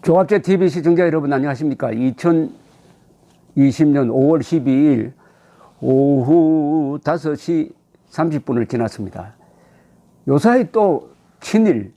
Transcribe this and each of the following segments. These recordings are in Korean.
조합제 TV 시청자 여러분 안녕하십니까? 2020년 5월 12일 오후 5시 30분을 지났습니다. 요사이 또 친일,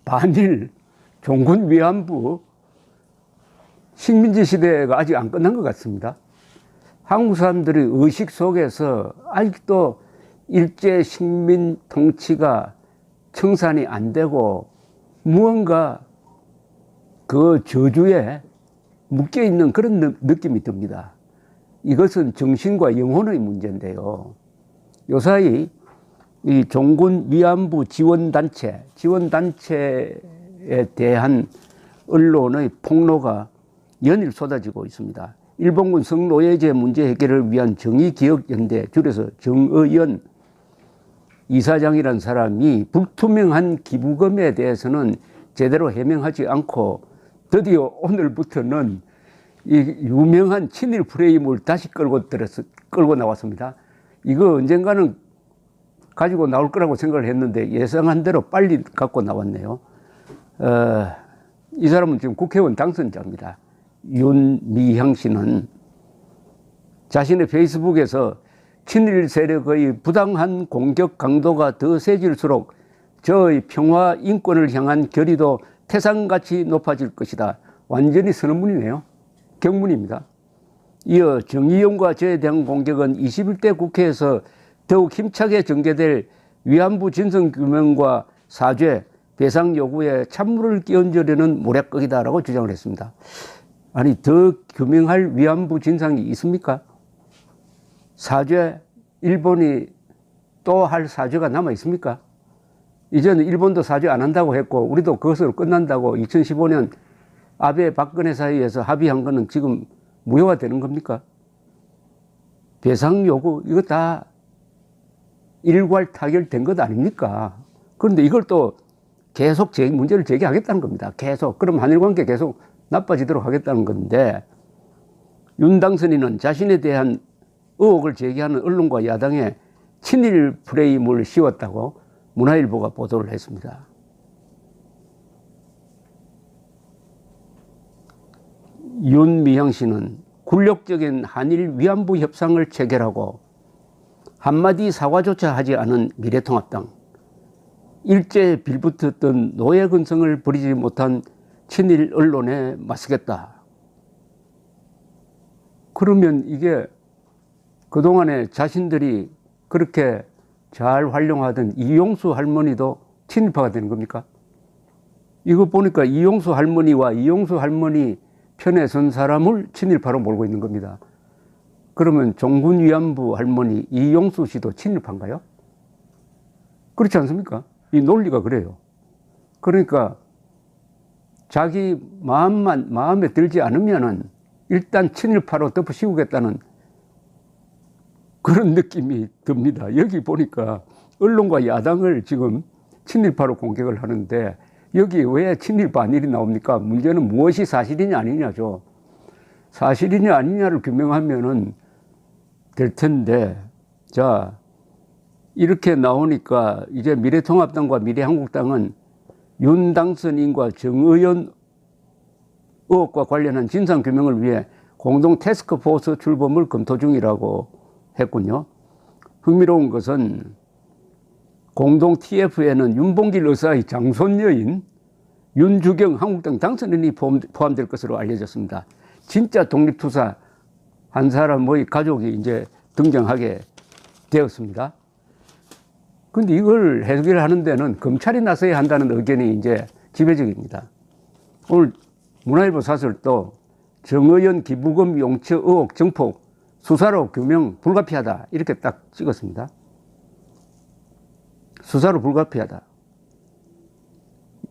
반일, 종군 위안부 식민지 시대가 아직 안 끝난 것 같습니다. 한국 사람들의 의식 속에서 아직도 일제 식민 통치가 청산이 안 되고 무언가 그 저주에 묶여 있는 그런 느낌이 듭니다. 이것은 정신과 영혼의 문제인데요. 요사이 이 종군 위안부 지원단체에 대한 언론의 폭로가 연일 쏟아지고 있습니다. 일본군 성노예제 문제 해결을 위한 정의기억연대, 줄여서 정의연 이사장이라는 사람이 불투명한 기부금에 대해서는 제대로 해명하지 않고 드디어 오늘부터는 이 유명한 친일 프레임을 다시 끌고 나왔습니다. 이거 언젠가는 가지고 나올 거라고 생각을 했는데 예상한 대로 빨리 갖고 나왔네요. 이 사람은 지금 국회의원 당선자입니다. 윤미향 씨는 자신의 페이스북에서 친일 세력의 부당한 공격 강도가 더 세질수록 저의 평화 인권을 향한 결의도 태산같이 높아질 것이다. 완전히 선언문이네요. 경문입니다. 이어 정의용과 저에 대한 공격은 21대 국회에서 더욱 힘차게 전개될 위안부 진상규명과 사죄, 배상 요구에 찬물을 끼얹으려는 모략극이다라고 주장을 했습니다. 아니, 더 규명할 위안부 진상이 있습니까? 사죄, 일본이 또 할 사죄가 남아 있습니까? 이제는 일본도 사죄 안 한다고 했고 우리도 그것으로 끝난다고 2015년 아베 박근혜 사이에서 합의한 거는 지금 무효가 되는 겁니까? 배상 요구 이거 다 일괄 타결된 것 아닙니까? 그런데 이걸 또 계속 문제를 제기하겠다는 겁니다. 계속. 그럼 한일 관계 계속 나빠지도록 하겠다는 건데, 윤 당선인은 자신에 대한 의혹을 제기하는 언론과 야당에 친일 프레임을 씌웠다고 문화일보가 보도를 했습니다. 윤미향 씨는 굴욕적인 한일 위안부 협상을 체결하고 한마디 사과조차 하지 않은 미래통합당, 일제에 빌붙었던 노예 근성을 버리지 못한 친일 언론에 맞서겠다. 그러면 이게 그동안에 자신들이 그렇게 잘 활용하던 이용수 할머니도 친일파가 되는 겁니까? 이거 보니까 이용수 할머니와 이용수 할머니 편에 선 사람을 친일파로 몰고 있는 겁니다. 그러면 종군 위안부 할머니 이용수 씨도 친일파인가요? 그렇지 않습니까? 이 논리가 그래요. 그러니까 자기 마음에 들지 않으면은 일단 친일파로 덮어씌우겠다는 그런 느낌이 듭니다. 여기 보니까 언론과 야당을 지금 친일파로 공격을 하는데 여기 왜 친일 반일이 나옵니까? 문제는 무엇이 사실이냐 아니냐죠. 사실이냐 아니냐를 규명하면은 될 텐데, 자, 이렇게 나오니까 이제 미래통합당과 미래한국당은 윤 당선인과 정의연 의혹과 관련한 진상규명을 위해 공동 태스크포스 출범을 검토 중이라고 했군요. 흥미로운 것은 공동 TF에는 윤봉길 의사의 장손녀인 윤주경 한국당 당선인이 포함될 것으로 알려졌습니다. 진짜 독립투사 한 사람의 가족이 이제 등장하게 되었습니다. 근데 이걸 해결하는 데는 검찰이 나서야 한다는 의견이 이제 지배적입니다. 오늘 문화일보 사설도 정의연 기부금 용처 의혹 정폭 수사로 규명 불가피하다 이렇게 딱 찍었습니다. 수사로 불가피하다.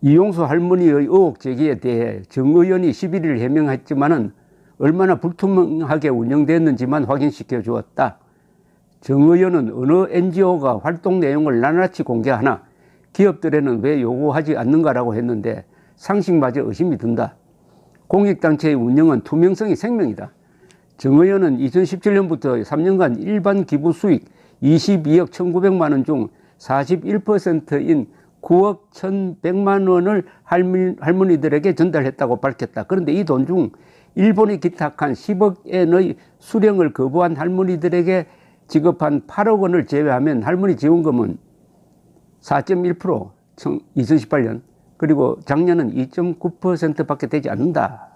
이용수 할머니의 의혹 제기에 대해 정의연이 11일 해명했지만은 얼마나 불투명하게 운영됐는지만 확인시켜 주었다. 정의연은 어느 NGO가 활동 내용을 낱낱이 공개하나 기업들에는 왜 요구하지 않는가라고 했는데 상식마저 의심이 든다. 공익단체의 운영은 투명성이 생명이다. 정의연은 2017년부터 3년간 일반 기부 수익 22억 1,900만 원 중 41%인 9억 1,100만 원을 할머니들에게 전달했다고 밝혔다. 그런데 이 돈 중 일본이 기탁한 10억 엔의 수령을 거부한 할머니들에게 지급한 8억 원을 제외하면 할머니 지원금은 4.1%, 2018년, 그리고 작년은 2.9%밖에 되지 않는다.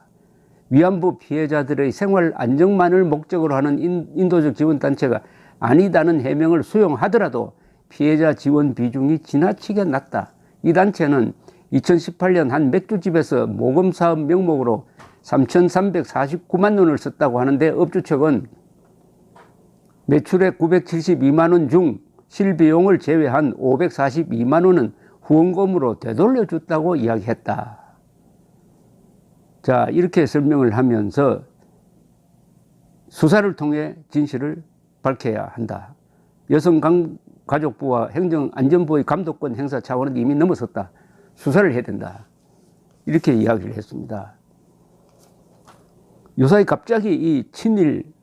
위안부 피해자들의 생활 안정만을 목적으로 하는 인도적 지원단체가 아니다는 해명을 수용하더라도 피해자 지원 비중이 지나치게 낮다. 이 단체는 2018년 한 맥주집에서 모금 사업 명목으로 3,349만 원을 썼다고 하는데 업주 측은 매출액 972만 원 중 실비용을 제외한 542만 원은 후원금으로 되돌려 줬다고 이야기했다. 자, 이렇게 설명을 하면서 수사를 통해 진실을 밝혀야 한다. 여성가족부와 행정안전부의 감독권 행사 차원은 이미 넘어섰다. 수사를 해야 된다. 이렇게 이야기를 했습니다. 요사이 갑자기 이 친일,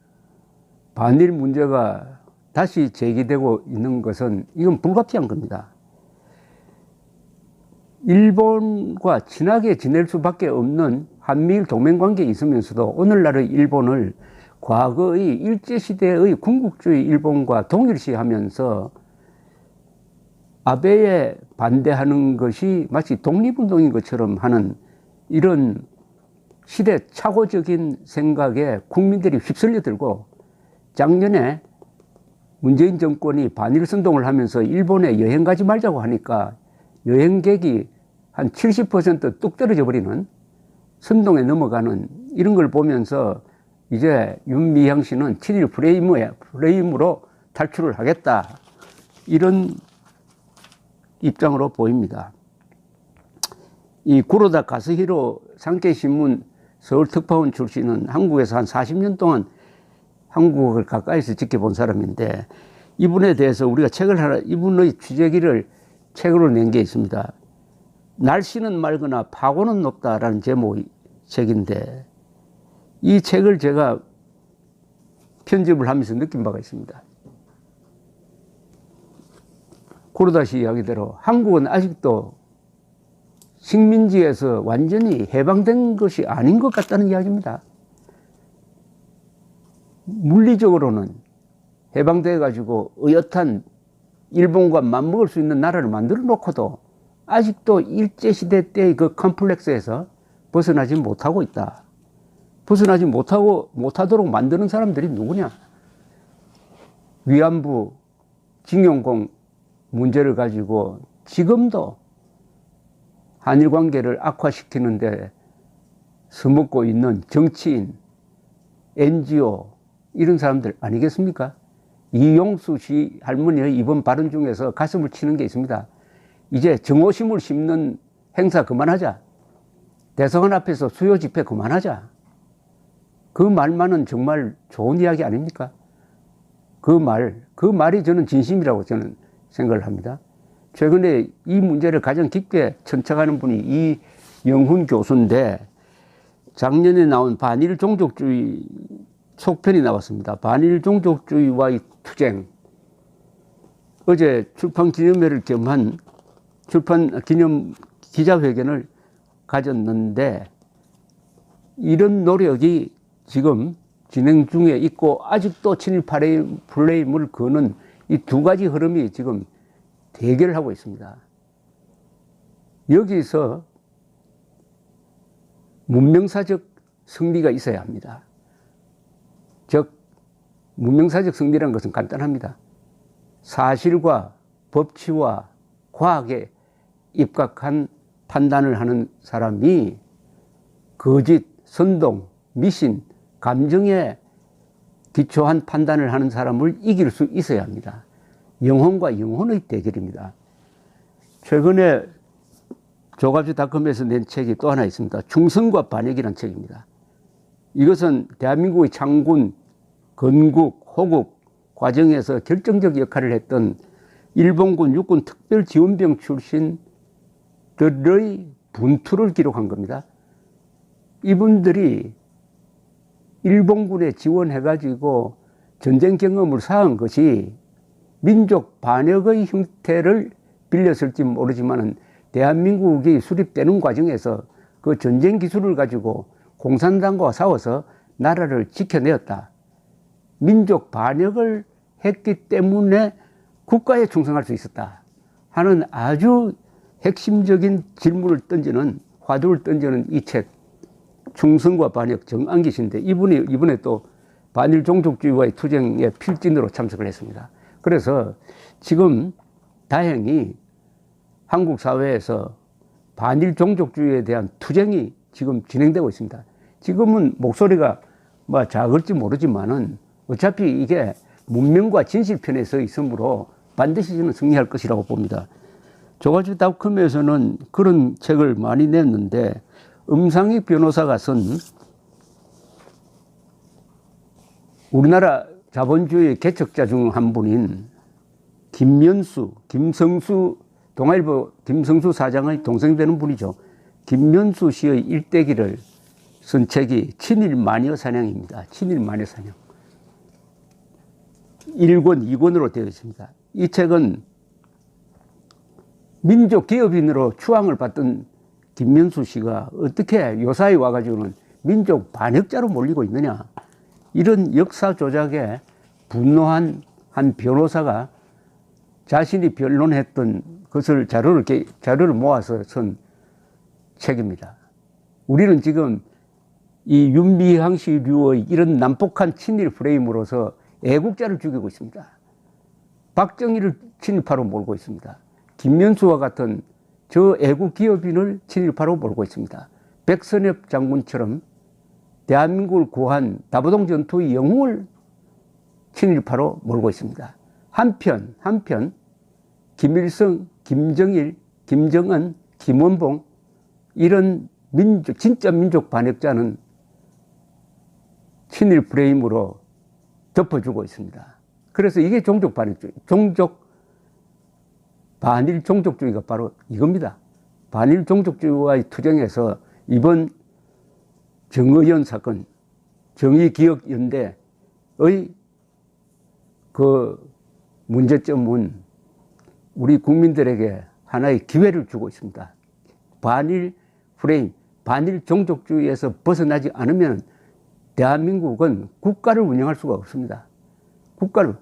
반일 문제가 다시 제기되고 있는 것은 이건 불가피한 겁니다. 일본과 친하게 지낼 수밖에 없는 한미일 동맹관계에 있으면서도 오늘날의 일본을 과거의 일제시대의 군국주의 일본과 동일시하면서 아베에 반대하는 것이 마치 독립운동인 것처럼 하는 이런 시대착오적인 생각에 국민들이 휩쓸려들고 작년에 문재인 정권이 반일 선동을 하면서 일본에 여행 가지 말자고 하니까 여행객이 한 70% 뚝 떨어져 버리는 선동에 넘어가는 이런 걸 보면서 이제 윤미향 씨는 친일 프레임으로 탈출을 하겠다. 이런 입장으로 보입니다. 이 구로다 가스히로 상케이신문 서울특파원 출신은 한국에서 한 40년 동안 한국을 가까이서 지켜본 사람인데 이분에 대해서 우리가 이분의 취재기를 책으로 낸 게 있습니다. 날씨는 맑으나 파고는 높다라는 제목의 책인데 이 책을 제가 편집을 하면서 느낀 바가 있습니다. 구로다 씨 이야기대로 한국은 아직도 식민지에서 완전히 해방된 것이 아닌 것 같다는 이야기입니다. 물리적으로는 해방돼 가지고 의젓한 일본과 맞먹을 수 있는 나라를 만들어 놓고도 아직도 일제시대 때의 그 컴플렉스에서 벗어나지 못하고 있다. 벗어나지 못하도록 만드는 사람들이 누구냐? 위안부 징용공 문제를 가지고 지금도 한일 관계를 악화시키는데 서먹고 있는 정치인, NGO 이런 사람들 아니겠습니까? 이용수 씨 할머니의 이번 발언 중에서 가슴을 치는 게 있습니다. 이제 정오심을 심는 행사 그만하자. 대성원 앞에서 수요 집회 그만하자. 그 말만은 정말 좋은 이야기 아닙니까? 그 말이 저는 진심이라고 저는 생각을 합니다. 최근에 이 문제를 가장 깊게 천착하는 분이 이영훈 교수인데 작년에 나온 반일 종족주의 속편이 나왔습니다. 반일 종족주의와의 투쟁. 어제 출판 기념회를 겸한 출판 기념 기자회견을 가졌는데 이런 노력이 지금 진행 중에 있고 아직도 친일 플레임을 거는 이 두 가지 흐름이 지금 대결하고 있습니다. 여기서 문명사적 승리가 있어야 합니다. 즉 문명사적 승리라는 것은 간단합니다. 사실과 법치와 과학에 입각한 판단을 하는 사람이 거짓, 선동, 미신, 감정에 기초한 판단을 하는 사람을 이길 수 있어야 합니다. 영혼과 영혼의 대결입니다. 최근에 조갑지닷컴에서 낸 책이 또 하나 있습니다. 충성과 반역이라는 책입니다. 이것은 대한민국의 창군, 건국, 호국 과정에서 결정적 역할을 했던 일본군 육군 특별지원병 출신들의 분투를 기록한 겁니다. 이분들이 일본군에 지원해가지고 전쟁 경험을 쌓은 것이 민족 반역의 형태를 빌렸을지 모르지만은 대한민국이 수립되는 과정에서 그 전쟁 기술을 가지고 공산당과 싸워서 나라를 지켜내었다. 민족 반역을 했기 때문에 국가에 충성할 수 있었다 하는 아주 핵심적인 질문을 던지는, 화두를 던지는 이 책, 충성과 반역, 정안기 씨인데 이분이 이번에 또 반일 종족주의와의 투쟁에 필진으로 참석을 했습니다. 그래서 지금 다행히 한국 사회에서 반일 종족주의에 대한 투쟁이 지금 진행되고 있습니다. 지금은 목소리가 뭐 작을지 모르지만은 어차피 이게 문명과 진실편에 서 있으므로 반드시 저는 승리할 것이라고 봅니다. 조가지닷컴에서는 그런 책을 많이 냈는데 음상익 변호사가 쓴 우리나라 자본주의 개척자 중 한 분인 김성수, 동아일보 김성수 사장의 동생 되는 분이죠. 김면수 씨의 일대기를 쓴 책이 친일 마녀 사냥입니다. 친일 마녀 사냥. 1권, 2권으로 되어 있습니다. 이 책은 민족 기업인으로 추앙을 받던 김면수 씨가 어떻게 요사이 와가지고는 민족 반역자로 몰리고 있느냐. 이런 역사 조작에 분노한 한 변호사가 자신이 변론했던 것을 자료를 모아서 쓴 책입니다. 우리는 지금 이 윤미향 씨류의 이런 난폭한 친일 프레임으로서 애국자를 죽이고 있습니다. 박정희를 친일파로 몰고 있습니다. 김면수와 같은 저 애국 기업인을 친일파로 몰고 있습니다. 백선엽 장군처럼 대한민국을 구한 다부동 전투의 영웅을 친일파로 몰고 있습니다. 한편 김일성, 김정일, 김정은, 김원봉 이런 진짜 민족 반역자는 친일 프레임으로 덮어주고 있습니다. 그래서 이게 종족 반역주의, 반일 종족주의가 바로 이겁니다. 반일 종족주의와의 투쟁에서 이번 정의연 사건, 정의기억연대의 그 문제점은 우리 국민들에게 하나의 기회를 주고 있습니다. 반일 프레임, 반일 종족주의에서 벗어나지 않으면 대한민국은 국가를 운영할 수가 없습니다. 국가를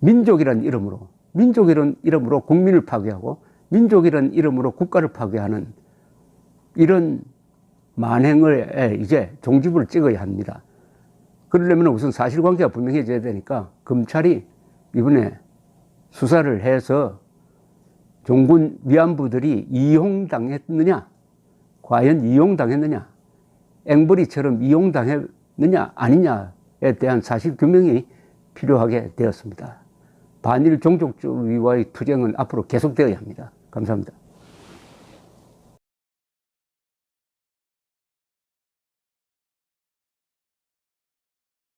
민족이라는 이름으로 국민을 파괴하고 민족이라는 이름으로 국가를 파괴하는 이런 만행을 이제 종지부를 찍어야 합니다. 그러려면 우선 사실관계가 분명해져야 되니까 검찰이 이번에 수사를 해서 종군 위안부들이 이용당했느냐, 과연 이용당했느냐, 앵벌이처럼 이용당했느냐 아니냐에 대한 사실 규명이 필요하게 되었습니다. 반일 종족주의와의 투쟁은 앞으로 계속되어야 합니다. 감사합니다.